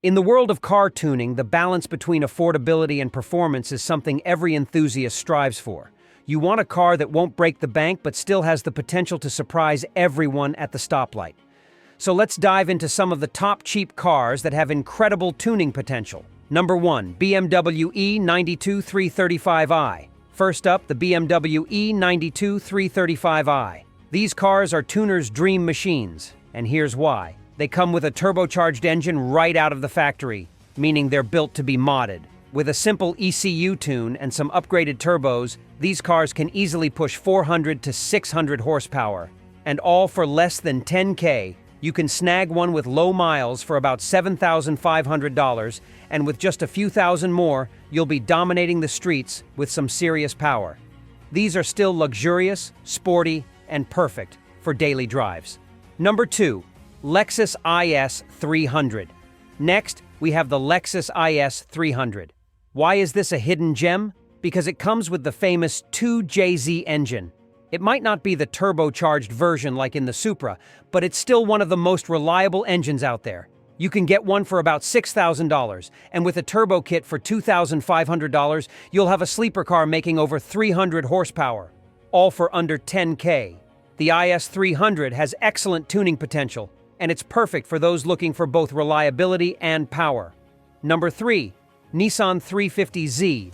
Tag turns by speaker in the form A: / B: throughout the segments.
A: In the world of car tuning, the balance between affordability and performance is something every enthusiast strives for. You want a car that won't break the bank but still has the potential to surprise everyone at the stoplight. So let's dive into some of the top cheap cars that have incredible tuning potential. Number 1. BMW E92 335i. First up, the BMW E92 335i. These cars are tuners' dream machines, and here's why. They come with a turbocharged engine right out of the factory, meaning they're built to be modded. With a simple ECU tune and some upgraded turbos, these cars can easily push 400 to 600 horsepower. And all for less than $10K. You can snag one with low miles for about $7,500, and with just a few thousand more, you'll be dominating the streets with some serious power. These are still luxurious, sporty, and perfect for daily drives. Number 2. Lexus IS 300. Next, we have the Lexus IS 300. Why is this a hidden gem? Because it comes with the famous 2JZ engine. It might not be the turbocharged version like in the Supra, but it's still one of the most reliable engines out there. You can get one for about $6,000, and with a turbo kit for $2,500, you'll have a sleeper car making over 300 horsepower, all for under $10K. The IS 300 has excellent tuning potential, and it's perfect for those looking for both reliability and power. Number 3. Nissan 350Z.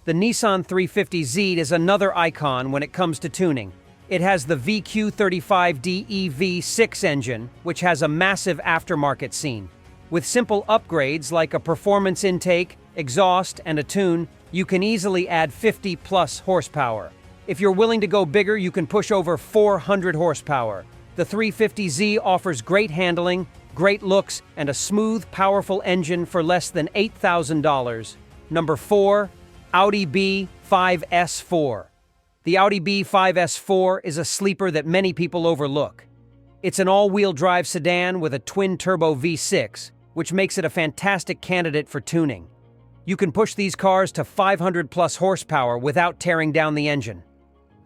A: The Nissan 350Z is another icon when it comes to tuning. It has the VQ35D EV6 engine, which has a massive aftermarket scene. With simple upgrades like a performance intake, exhaust, and a tune, you can easily add 50+ horsepower. If you're willing to go bigger, you can push over 400 horsepower. The 350Z offers great handling, great looks, and a smooth, powerful engine for less than $8,000. Number 4. Audi B5S4. The Audi B5S4 is a sleeper that many people overlook. It's an all-wheel drive sedan with a twin-turbo V6, which makes it a fantastic candidate for tuning. You can push these cars to 500+ horsepower without tearing down the engine.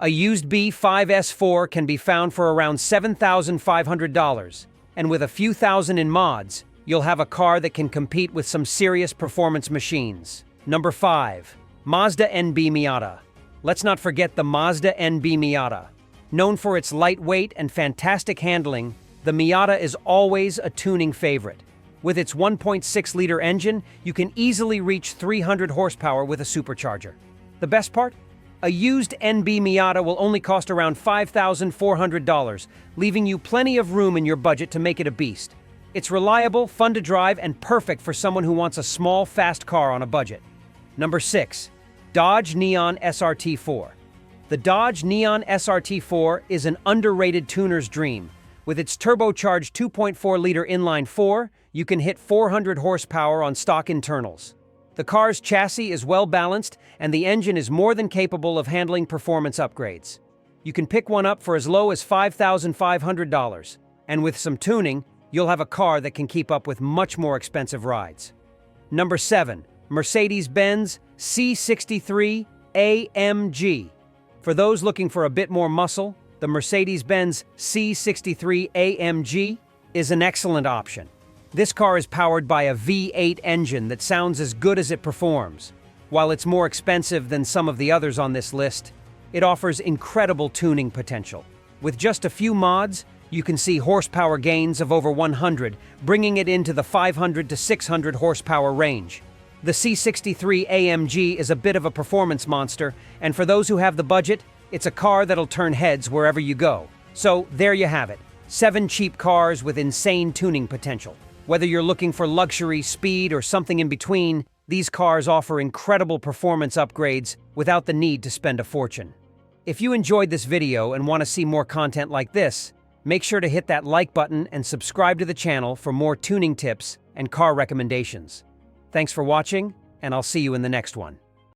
A: A used B5S4 can be found for around $7,500, and with a few thousand in mods, you'll have a car that can compete with some serious performance machines. Number 5. Mazda NB Miata. Let's not forget the Mazda NB Miata. Known for its lightweight and fantastic handling, the Miata is always a tuning favorite. With its 1.6-liter engine, you can easily reach 300 horsepower with a supercharger. The best part? A used NB Miata will only cost around $5,400, leaving you plenty of room in your budget to make it a beast. It's reliable, fun to drive, and perfect for someone who wants a small, fast car on a budget. Number 6. Dodge Neon SRT4. The Dodge Neon SRT4 is an underrated tuner's dream. With its turbocharged 2.4-liter inline-4, you can hit 400 horsepower on stock internals. The car's chassis is well-balanced, and the engine is more than capable of handling performance upgrades. You can pick one up for as low as $5,500, and with some tuning, you'll have a car that can keep up with much more expensive rides. Number 7. Mercedes-Benz C63 AMG. For those looking for a bit more muscle, the Mercedes-Benz C63 AMG is an excellent option. This car is powered by a V8 engine that sounds as good as it performs. While it's more expensive than some of the others on this list, it offers incredible tuning potential. With just a few mods, you can see horsepower gains of over 100, bringing it into the 500 to 600 horsepower range. The C63 AMG is a bit of a performance monster, and for those who have the budget, it's a car that'll turn heads wherever you go. So there you have it, 7 cheap cars with insane tuning potential. Whether you're looking for luxury, speed, or something in between, these cars offer incredible performance upgrades without the need to spend a fortune. If you enjoyed this video and want to see more content like this, make sure to hit that like button and subscribe to the channel for more tuning tips and car recommendations. Thanks for watching, and I'll see you in the next one.